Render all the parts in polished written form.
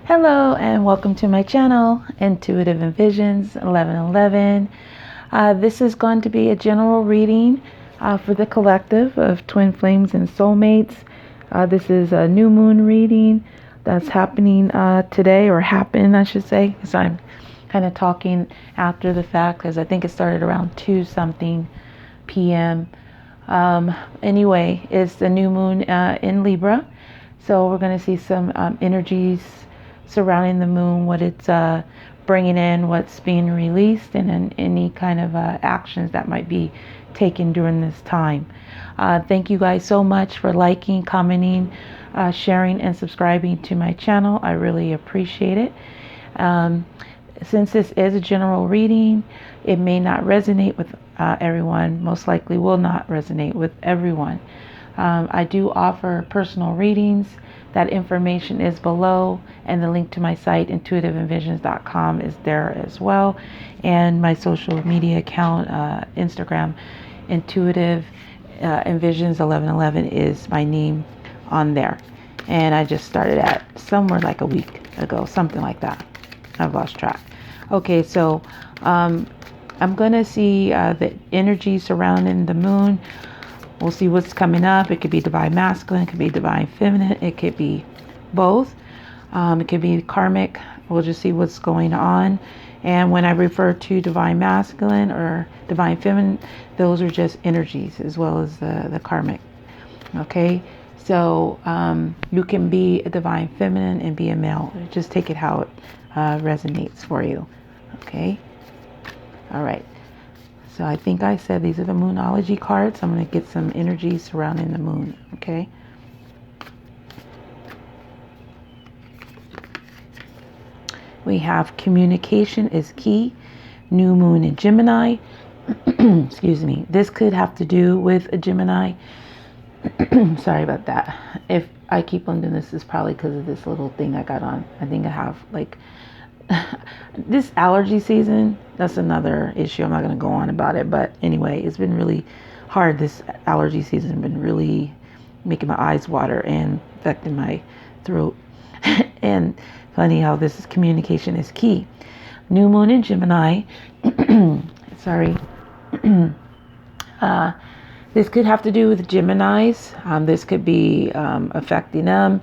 Hello and welcome to my channel, Intuitive Envisions 1111. This is going to be a general reading for the collective of Twin Flames and Soulmates. This is a new moon reading that's happening today, or happened I should say, because I'm kind of talking after the fact, because I think it started around 2 something p.m. Anyway, it's the new moon in Libra. So we're going to see some energies surrounding the moon, what it's bringing in, what's being released, and then any kind of actions that might be taken during this time. Thank you guys so much for liking, commenting, sharing, and subscribing to my channel. I really appreciate it. Since this is a general reading, it may not resonate with everyone, most likely will not resonate with everyone. I do offer personal readings. That information is below, and the link to my site, intuitiveenvisions.com, is there as well. And my social media account, Instagram, Intuitive Envisions 1111 is my name on there. And I just started at somewhere like a week ago, something like that. I've lost track. Okay, so I'm going to see the energy surrounding the moon. We'll see what's coming up. It could be divine masculine, it could be divine feminine, it could be both. It could be karmic. We'll just see what's going on. And when I refer to divine masculine or divine feminine, those are just energies as well as the karmic. Okay, so you can be a divine feminine and be a male. Just take it how it resonates for you. Okay, all right. So I think I said these are the Moonology cards. I'm going to get some energy surrounding the moon, okay? We have communication is key. New moon in Gemini. Excuse me. This could have to do with a Gemini. Sorry about that. If I keep on doing this, it's probably because of this little thing I got on. I think I have like... this allergy season, that's another issue. I'm not going to go on about it, but anyway, it's been really hard. This allergy season has been really making my eyes water and affecting my throat. And funny how this is communication is key. New moon in Gemini. Sorry. This could have to do with Geminis. This could be affecting them.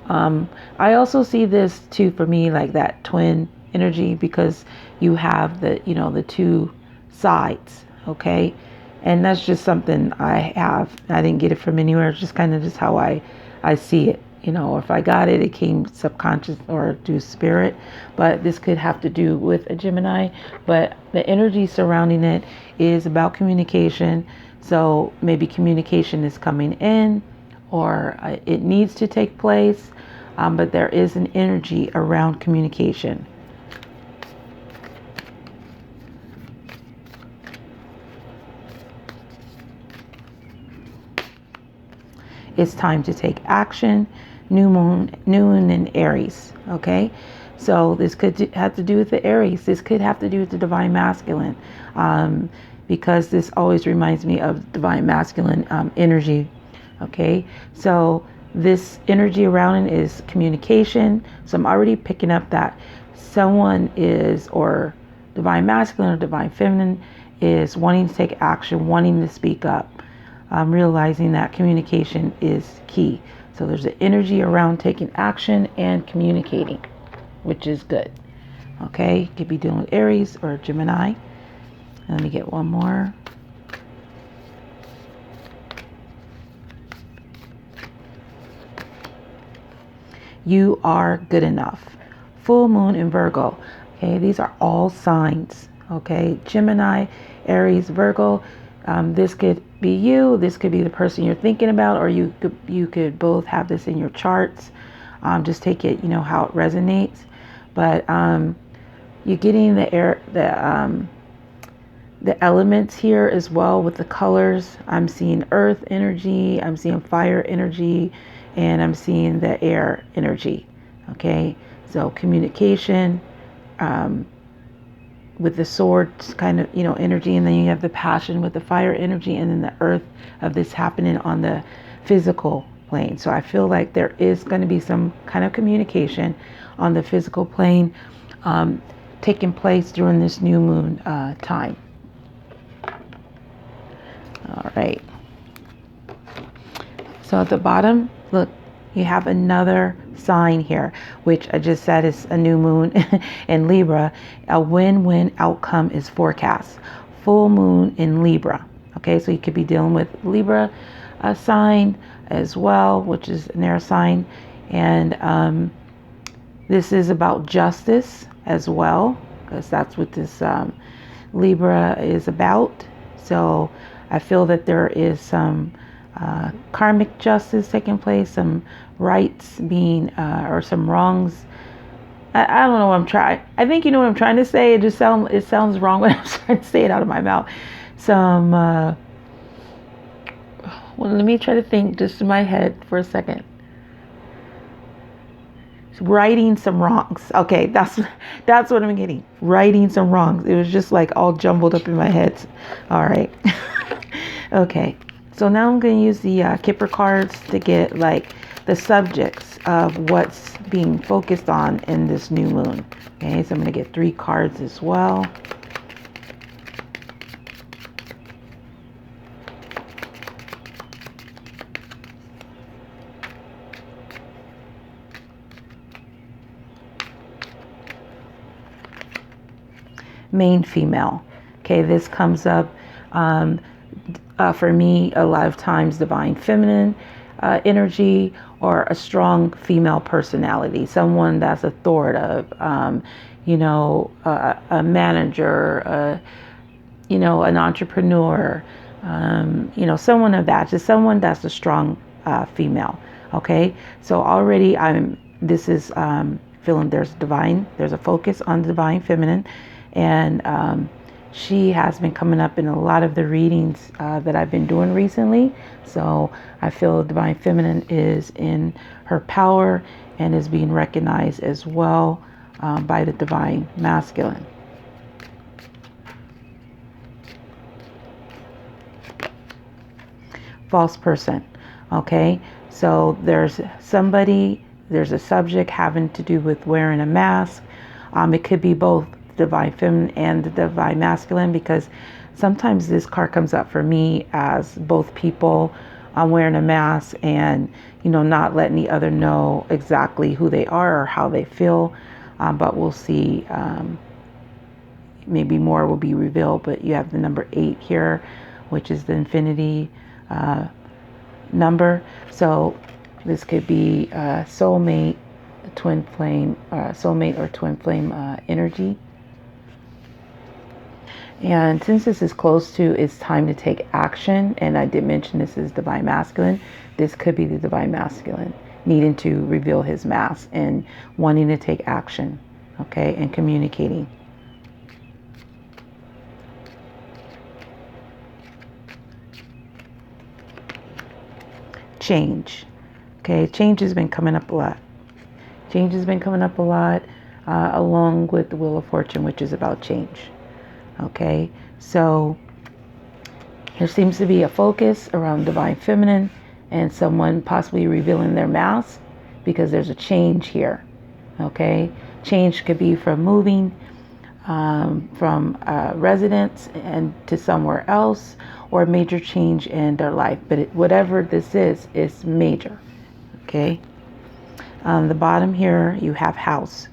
I also see this too, for me, like that twin energy, because you have the two sides. Okay. And that's just something I have. I didn't get it from anywhere. It's just kind of just how I see it. If I got it, it came subconscious or through spirit, but this could have to do with a Gemini, but the energy surrounding it is about communication. So maybe communication is coming in, or it needs to take place, but there is an energy around communication. It's time to take action. New moon in Aries. Okay, so this could have to do with the Aries. This could have to do with the divine masculine, because this always reminds me of divine masculine energy. Okay, so this energy around it is communication. So I'm already picking up that someone is, or divine masculine or divine feminine, is wanting to take action, wanting to speak up. Realizing that communication is key. So there's an energy around taking action and communicating, which is good. Okay, could be dealing with Aries or Gemini. Let me get one more. You are good enough. Full moon in Virgo. Okay, these are all signs. Okay, Gemini, Aries, Virgo. This could be you. This could be the person you're thinking about, or you could both have this in your charts. Just take it, how it resonates. But you're getting the elements here as well with the colors. I'm seeing earth energy, I'm seeing fire energy, and I'm seeing the air energy. Okay, so communication. With the sword kind of, energy, and then you have the passion with the fire energy, and then the earth of this happening on the physical. plane. So I feel like there is going to be some kind of communication on the physical plane taking place during this new moon time. All right. So at the bottom, look, you have another sign here, which I just said is a new moon in Libra. A win-win outcome is forecast. Full moon in Libra. Okay, so you could be dealing with Libra sign as well, which is an air sign. And this is about justice as well, because that's what this Libra is about. So I feel that there is some karmic justice taking place, some rights being, or some wrongs. I don't know what I'm trying. I think you know what I'm trying to say. It sounds wrong when I'm trying to say it out of my mouth. Some, well, let me try to think just in my head for a second. Righting some wrongs. Okay, that's what I'm getting. Righting some wrongs. It was just like all jumbled up in my head. All right. Okay. So now I'm going to use the Kipper cards to get like the subjects of what's being focused on in this new moon. Okay, so I'm going to get 3 cards as well. Main female. Okay, this comes up for me a lot of times divine feminine energy, or a strong female personality, someone that's authoritative, a manager, an entrepreneur, someone of that, just someone that's a strong female. Okay, so already this is feeling there's a focus on the divine feminine, and she has been coming up in a lot of the readings that I've been doing recently. So I feel divine feminine is in her power and is being recognized as well by the divine masculine. False person. Okay, so there's a subject having to do with wearing a mask. It could be both divine feminine and the divine masculine, because sometimes this card comes up for me as both people wearing a mask and not letting the other know exactly who they are or how they feel, but we'll see. Maybe more will be revealed, but you have the number 8 here, which is the infinity number. So this could be soulmate, twin flame, soulmate or twin flame energy. And since this is close to it's time to take action, and I did mention this is divine masculine, this could be the divine masculine needing to reveal his mask and wanting to take action, okay, and communicating. Change. Okay, change has been coming up a lot. Change has been coming up a lot, along with the Wheel of Fortune, which is about change. Okay, so there seems to be a focus around divine feminine and someone possibly revealing their mask, because there's a change here. Okay, change could be from moving from residence and to somewhere else, or a major change in their life. But whatever this is major. Okay, on the bottom here you have house.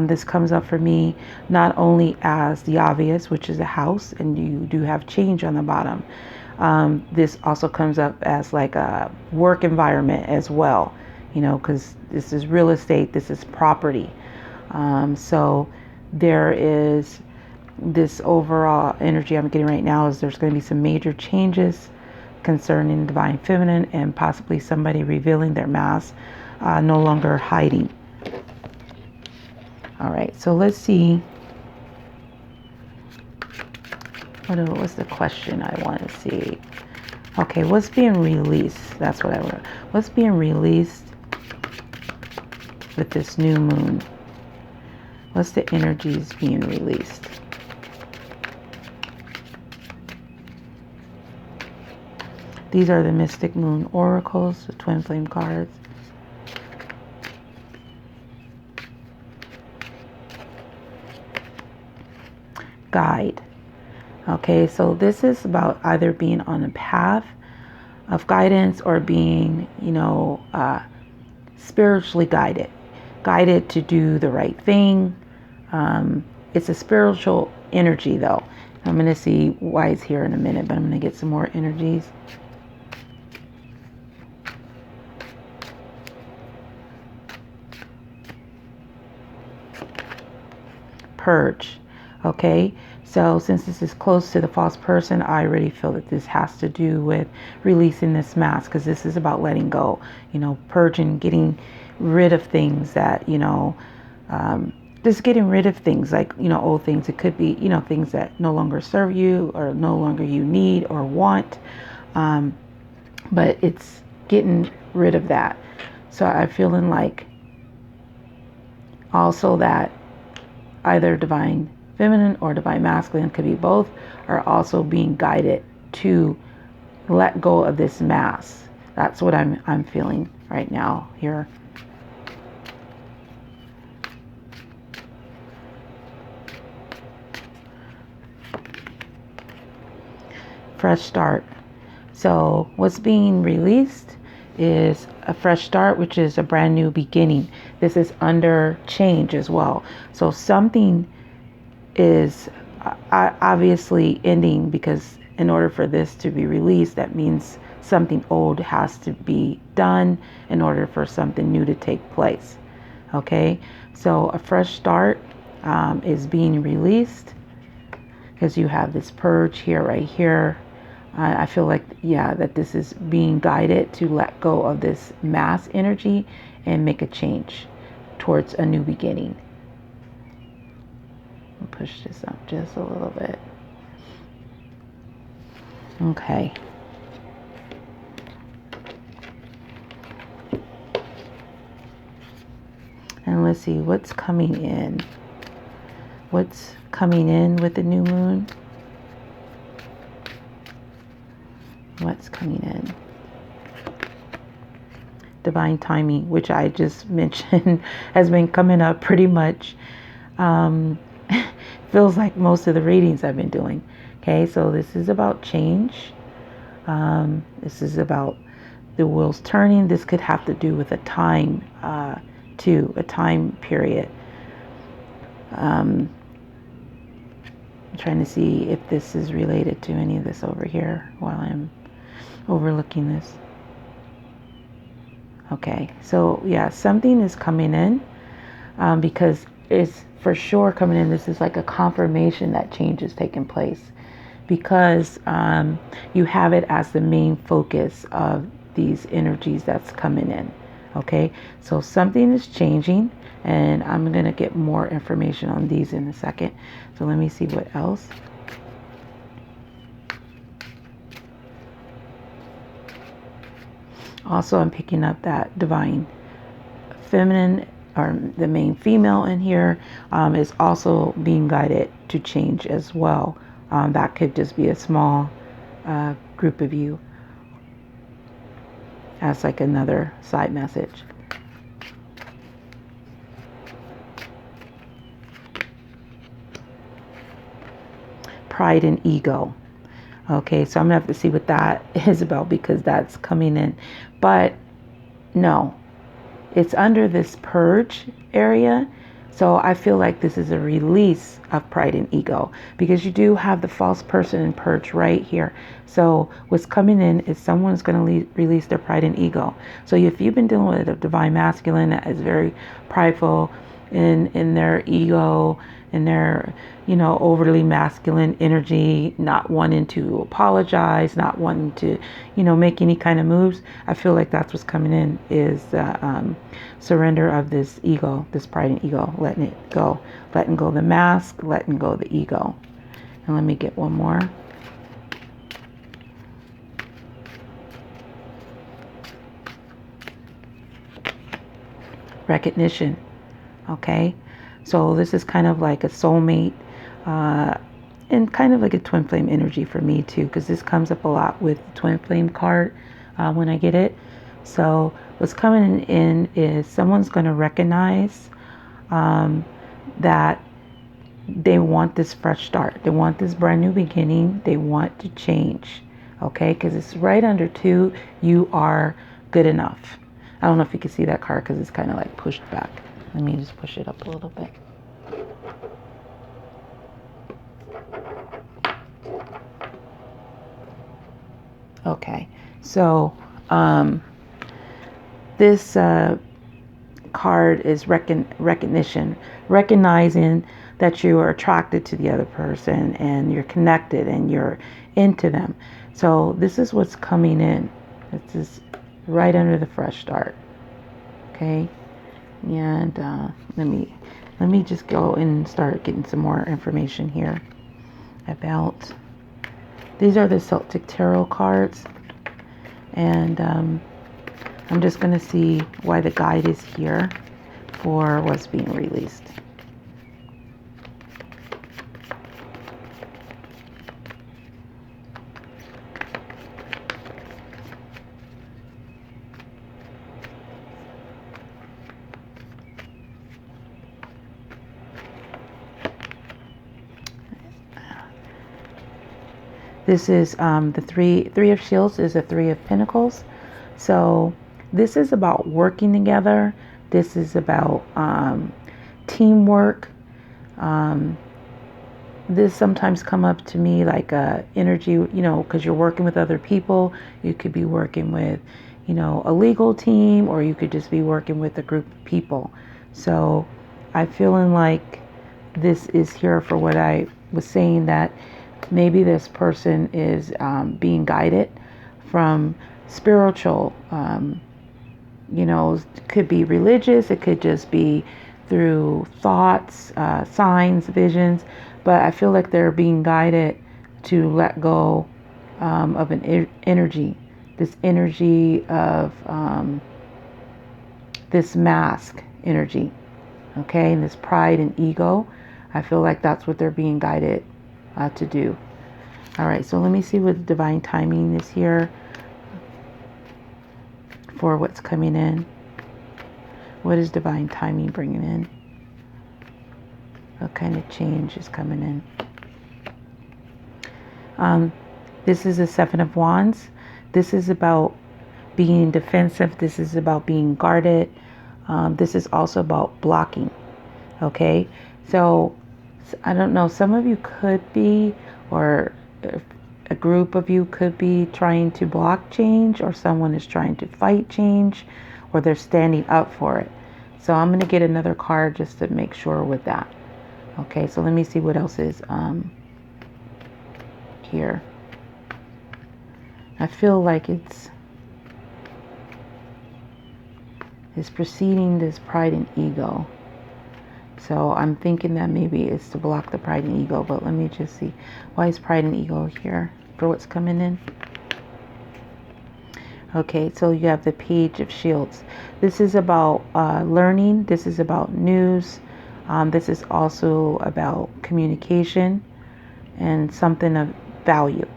This comes up for me not only as the obvious, which is a house, and you do have change on the bottom. This also comes up as like a work environment as well, because this is real estate, this is property. So there is this overall energy I'm getting right now is there's going to be some major changes concerning divine feminine, and possibly somebody revealing their mask, no longer hiding. All right, so let's see. What's the question I want to see? Okay, what's being released? That's what I wrote. What's being released with this new moon? What's the energies being released? These are the Mystic Moon Oracles, the Twin Flame cards. Guide. Okay, so this is about either being on a path of guidance or being, spiritually guided to do the right thing. It's a spiritual energy, though. I'm going to see why it's here in a minute, but I'm going to get some more energies. Purge. Okay, so since this is close to the false person, I already feel that this has to do with releasing this mask, because this is about letting go, purging, getting rid of things that, just getting rid of things like, old things. It could be, things that no longer serve you or no longer you need or want. But it's getting rid of that. So I'm feeling like also that either divine feminine or divine masculine, could be both, are also being guided to let go of this mask. That's what I'm feeling right now here. Fresh start. So what's being released is a fresh start, which is a brand new beginning. This is under change as well. So something is obviously ending, because in order for this to be released, that means something old has to be done in order for something new to take place. Okay, so a fresh start is being released, because you have this purge here, right here. I feel like, that this is being guided to let go of this mass energy and make a change towards a new beginning. I'll push this up just a little bit. Okay. And let's see what's coming in. What's coming in with the new moon? What's coming in? Divine timing, which I just mentioned, has been coming up pretty much. Feels like most of the readings I've been doing. Okay, so this is about change. This is about the wheels turning. This could have to do with a time, too, a time period. I'm trying to see if this is related to any of this over here while I'm overlooking this. Okay, so something is coming in, because it's for sure coming in. This is like a confirmation that change is taking place, because you have it as the main focus of these energies that's coming in. Okay, so something is changing, and I'm going to get more information on these in a second. So let me see what else. Also, I'm picking up that divine feminine, or the main female in here, is also being guided to change as well. That could just be a small group of you, as like another side message. Pride and ego. Okay, so I'm gonna have to see what that is about, because that's coming in. But no, it's under this purge area. So I feel like this is a release of pride and ego, because you do have the false person in purge right here. So what's coming in is someone's going to release their pride and ego. So if you've been dealing with a divine masculine that is very prideful in their ego, in their, overly masculine energy, not wanting to apologize, not wanting to, make any kind of moves, I feel like that's what's coming in, is the surrender of this ego, this pride and ego, letting it go, letting go the mask, letting go the ego. And let me get one more. Recognition. Okay, so this is kind of like a soulmate and kind of like a twin flame energy for me too, because this comes up a lot with the twin flame card when I get it. So what's coming in is someone's going to recognize that they want this fresh start. They want this brand new beginning. They want to change. Okay, because it's right under 2. You are good enough. I don't know if you can see that card because it's kind of like pushed back. Let me just push it up a little bit. Okay, so this card is recognition, recognizing that you are attracted to the other person and you're connected and you're into them. So this is what's coming in. This is right under the fresh start. Okay, and let me just go and start getting some more information here about. These are the Celtic Tarot cards, and I'm just going to see why the guide is here for what's being released. This is the three of Shields is a 3 of Pentacles. So this is about working together. This is about teamwork. This sometimes come up to me like energy, you know, because you're working with other people. You could be working with, you know, a legal team, or you could just be working with a group of people. So I'm feeling like this is here for what I was saying, that maybe this person is being guided from spiritual, you know, it could be religious, it could just be through thoughts, signs, visions, but I feel like they're being guided to let go of an energy, this energy of this mask energy, okay, and this pride and ego. I feel like that's what they're being guided to do. All right, so let me see what divine timing is here for what's coming in. What is divine timing bringing in? What kind of change is coming in? This is a 7 of Wands. This is about being defensive. This is about being guarded. This is also about blocking. Okay, so I don't know, some of you could be, or a group of you could be trying to block change, or someone is trying to fight change, or they're standing up for it. So I'm going to get another card just to make sure with that. Okay, so let me see what else is here. I feel like it's preceding this pride and ego. So I'm thinking that maybe it's to block the pride and ego, but let me just see. Why is pride and ego here for what's coming in? Okay, so you have the Page of Shields. This is about learning. This is about news. This is also about communication and something of value.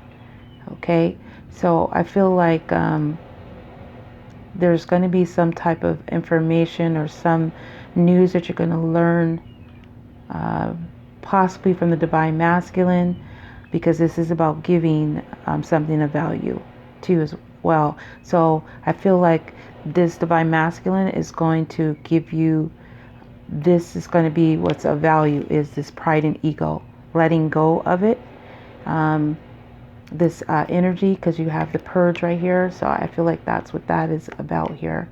Okay, so I feel like there's going to be some type of information or some news that you're going to learn, possibly from the Divine Masculine, because this is about giving something of value too as well. So I feel like this Divine Masculine is going to give you, this is going to be what's of value, is this pride and ego, letting go of it, this energy, because you have the purge right here. So I feel like that's what that is about here.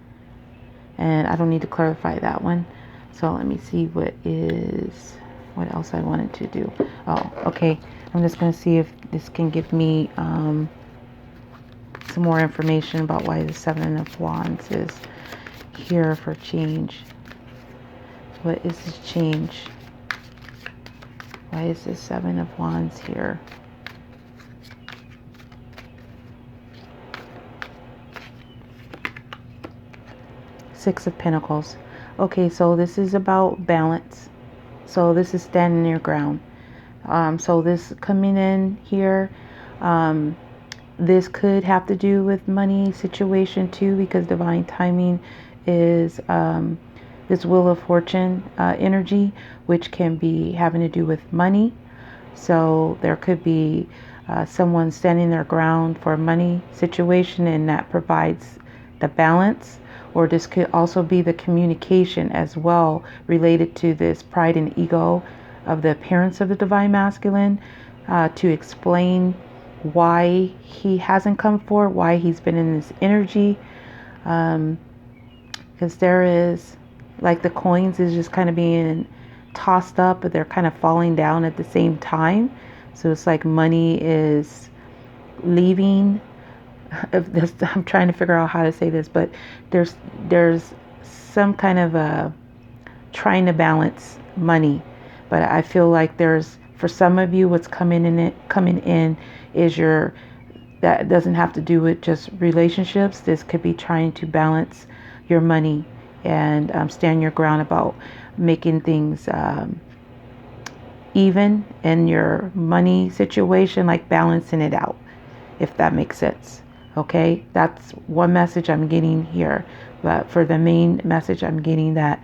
And I don't need to clarify that one. So let me see what else I wanted to do. Oh, okay. I'm just going to see if this can give me some more information about why the 7 of Wands is here for change. What is this change? Why is this 7 of Wands here? Six of Pentacles. Okay, so this is about balance. So this is standing your ground. So this coming in here, this could have to do with money situation too, because divine timing is this wheel of fortune energy, which can be having to do with money. So there could be someone standing their ground for a money situation, and that provides the balance. Or this could also be the communication as well, related to this pride and ego of the appearance of the divine masculine, to explain why he hasn't come forward, why he's been in this energy. Because there is, like, the coins is just kind of being tossed up, but they're kind of falling down at the same time. So it's like money is leaving. If this, I'm trying to figure out how to say this, but there's some kind of a trying to balance money. But I feel like there's, for some of you, what's coming in is that doesn't have to do with just relationships. This could be trying to balance your money and stand your ground about making things even in your money situation, like balancing it out, if that makes sense. Okay, that's one message I'm getting here. But for the main message, I'm getting that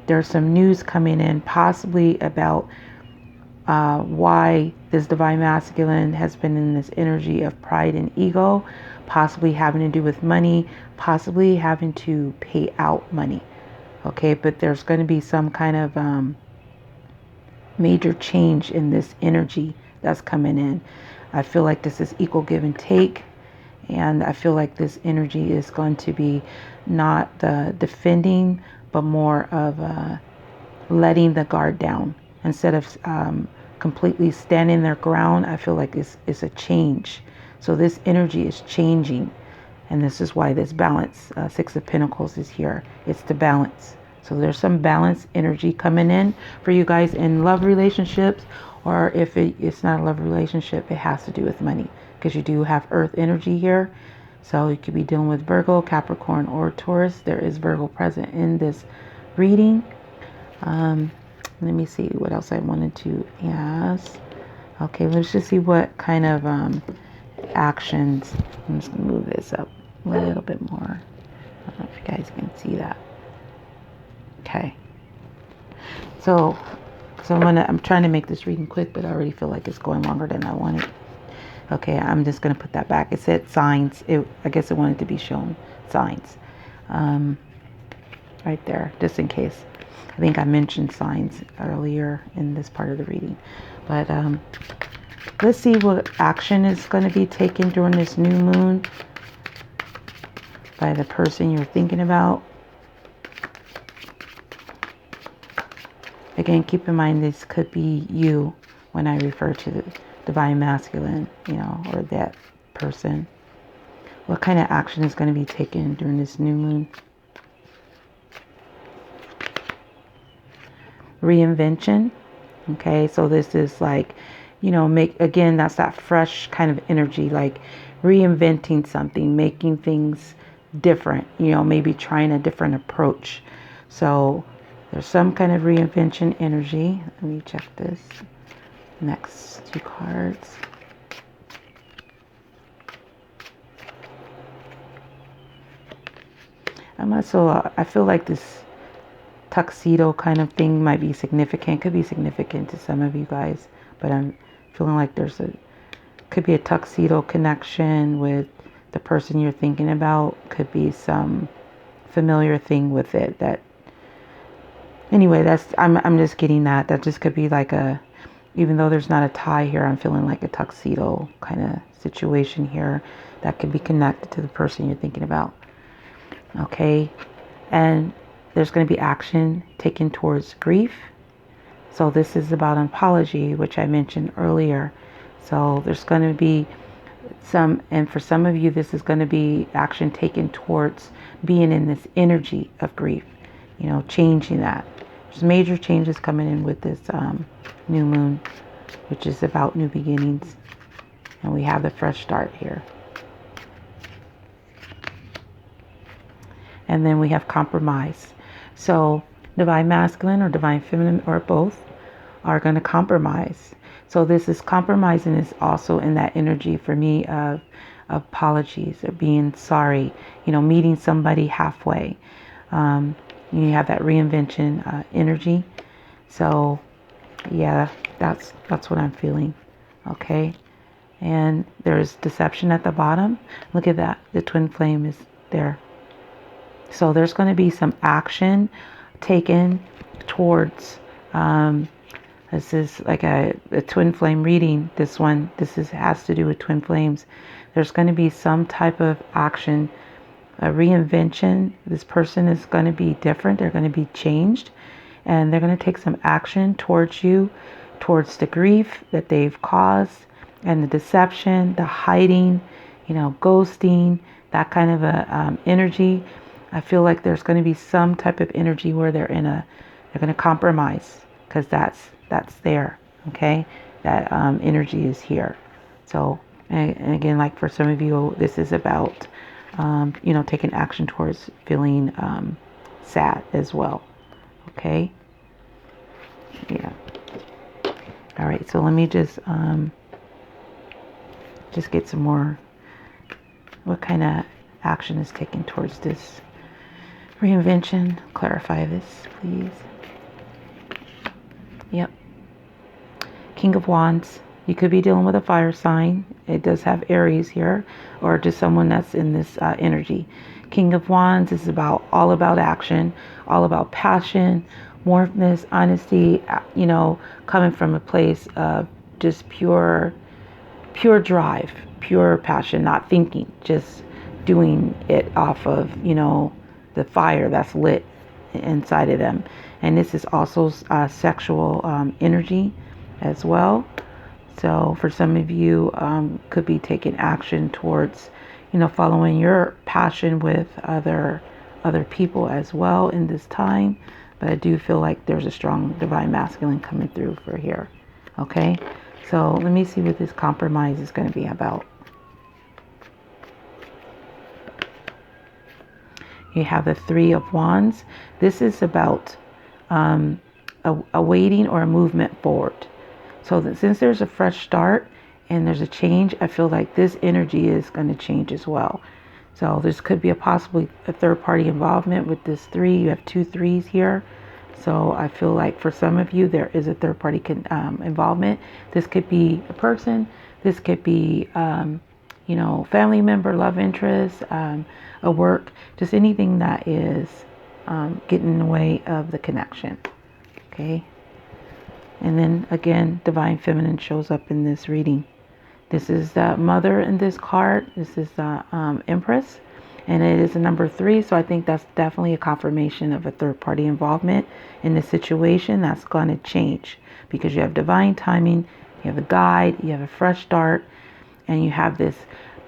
there's some news coming in, possibly about why this divine masculine has been in this energy of pride and ego, possibly having to do with money, possibly having to pay out money. Okay, but there's going to be some kind of major change in this energy that's coming in. I feel like this is equal give and take, and I feel like this energy is going to be not the defending, but more of letting the guard down instead of completely standing their ground. I feel like it's a change. So this energy is changing, and this is why this balance, Six of Pentacles, is here. It's the balance. So there's some balance energy coming in for you guys in love relationships, or if it's not a love relationship, it has to do with money, because you do have earth energy here. So you could be dealing with Virgo, Capricorn, or Taurus. There is Virgo present in this reading. Let me see what else I wanted to ask. Okay, let's just see what kind of actions. I'm just going to move this up a little bit more. I don't know if you guys can see that. Okay. So I'm trying to make this reading quick, but I already feel like it's going longer than I wanted. Okay, I'm just going to put that back. It said signs. I guess it wanted to be shown signs. Right there, just in case. I think I mentioned signs earlier in this part of the reading. But let's see what action is going to be taken during this new moon by the person you're thinking about. Again, keep in mind this could be you when I refer to the divine masculine, or that person. What kind of action is going to be taken during this new moon? Reinvention. Okay, so this is like, that's that fresh kind of energy, like reinventing something, making things different, maybe trying a different approach. So there's some kind of reinvention energy. Let me check this next two cards. I feel like this tuxedo kind of thing might be significant. Could be significant to some of you guys, but I'm feeling like could be a tuxedo connection with the person you're thinking about. Could be some familiar thing with it that, anyway, I'm just getting that just could be like even though there's not a tie here, I'm feeling like a tuxedo kind of situation here that could be connected to the person you're thinking about. Okay, and there's going to be action taken towards grief. So this is about an apology, which I mentioned earlier. So there's going to be and for some of you, this is going to be action taken towards being in this energy of grief, changing that. There's major changes coming in with this new moon, which is about new beginnings. And we have the fresh start here. And then we have compromise. So divine masculine or divine feminine, or both, are going to compromise. So this is compromising is also in that energy for me of apologies or being sorry, meeting somebody halfway. You have that reinvention energy. So yeah, that's what I'm feeling. Okay. And there's deception at the bottom. Look at that. The twin flame is there. So there's going to be some action taken towards, this is like a twin flame reading. This has to do with twin flames. There's going to be some type of action, a reinvention. This person is going to be different. They're going to be changed. And they're going to take some action towards you, towards the grief that they've caused, and the deception, the hiding, ghosting, that kind of a energy. I feel like there's going to be some type of energy where they're going to compromise, because that's there. Okay, that energy is here. So, and again, like for some of you, this is about taking action towards feeling sad as well. Okay. Yeah. All right. So let me just get some more. What kind of action is taken towards this reinvention? Clarify this, please. Yep. King of Wands. You could be dealing with a fire sign. It does have Aries here, or just someone that's in this energy. King of Wands is all about action, all about passion, warmth, honesty, coming from a place of just pure drive, pure passion, not thinking, just doing it off of, the fire that's lit inside of them. And this is also sexual energy as well. So for some of you, could be taking action towards, following your passion with other people as well in this time. But I do feel like there's a strong divine masculine coming through for here. Okay, so let me see what this compromise is going to be about. You have the Three of Wands. This is about a waiting or a movement forward. So that since there's a fresh start and there's a change, I feel like this energy is going to change as well. So this could be possibly a third party involvement with this three. You have 2 3s here. So I feel like for some of you, there is a third party involvement. This could be a person. This could be, family member, love interest, a work, just anything that is getting in the way of the connection. Okay. And then again, divine feminine shows up in this reading. This is the mother in this card. This is the Empress, and it is a number 3. So I think that's definitely a confirmation of a third party involvement in this situation that's going to change, because you have divine timing, you have a guide, you have a fresh start, and you have this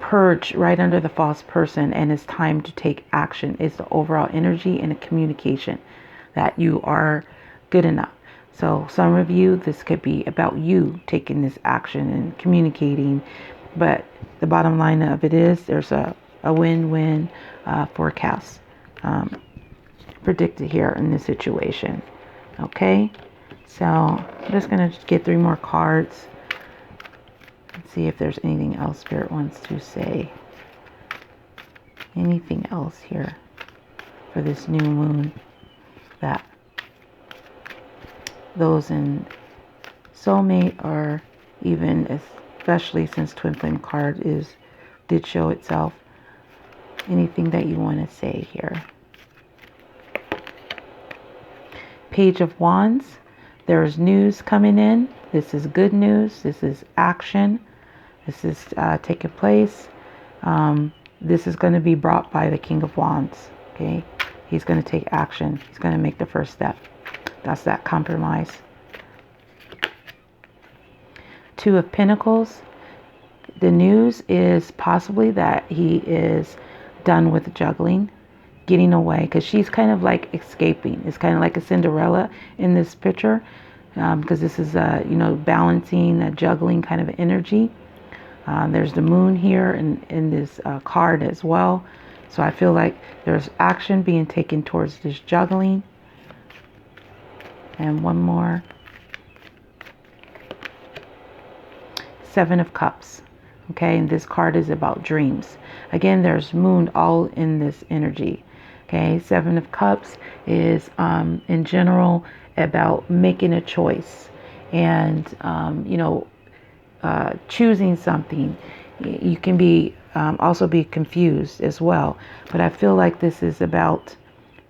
purge right under the false person, and it's time to take action. It's the overall energy and a communication that you are good enough. So some of you, this could be about you taking this action and communicating. But the bottom line of it is there's a win-win forecast predicted here in this situation. Okay, so I'm just going to get 3 more cards and see if there's anything else Spirit wants to say. Anything else here for this new moon that those in soulmate, or even especially since twin flame card did show itself, anything that you want to say here. Page of Wands. There's news coming in. This is good news. This is action. This is taking place. This is going to be brought by the King of Wands. Okay, he's going to take action. He's going to make the first step. That's that compromise. 2 of Pentacles. The news is possibly that he is done with juggling, getting away, because she's kind of like escaping. It's kind of like a Cinderella in this picture, because this is balancing, juggling kind of energy. There's the moon here in this card as well. So I feel like there's action being taken towards this juggling. And one more. Seven of Cups. Okay, and this card is about dreams. Again, there's moon all in this energy. Okay, Seven of Cups is in general about making a choice and choosing something. You can be also be confused as well, but I feel like this is about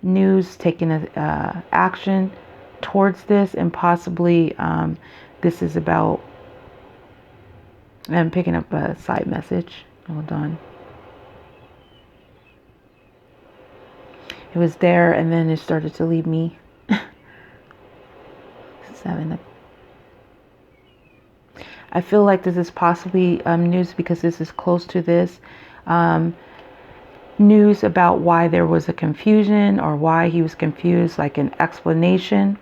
news, taking action towards this, and possibly this is about, I'm picking up a side message. Hold on. It was there and then it started to leave me. Seven. I feel like this is possibly news because this is close to this. News about why there was a confusion or why he was confused, like an explanation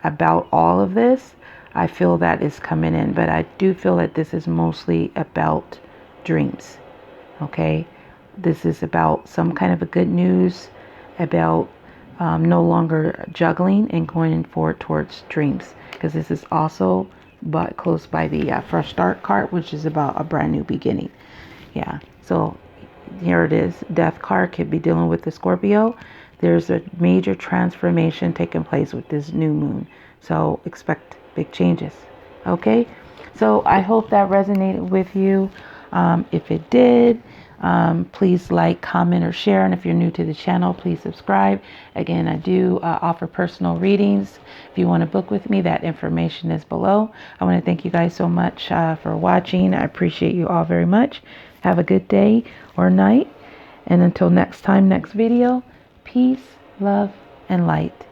about all of this. I feel that is coming in, but I do feel that this is mostly about dreams. Okay, this is about some kind of a good news about no longer juggling and going forward towards dreams, because this is also but close by the fresh start card, which is about a brand new beginning. Yeah, so here it is. Death card could be dealing with the Scorpio. There's a major transformation taking place with this new moon, so expect big changes. Okay, so I hope that resonated with you. If it did, please like, comment, or share. And if you're new to the channel, please subscribe. Again, I do offer personal readings. If you want to book with me, that information is below. I want to thank you guys so much for watching. I appreciate you all very much. Have a good day or night. And until next time, next video, peace, love, and light.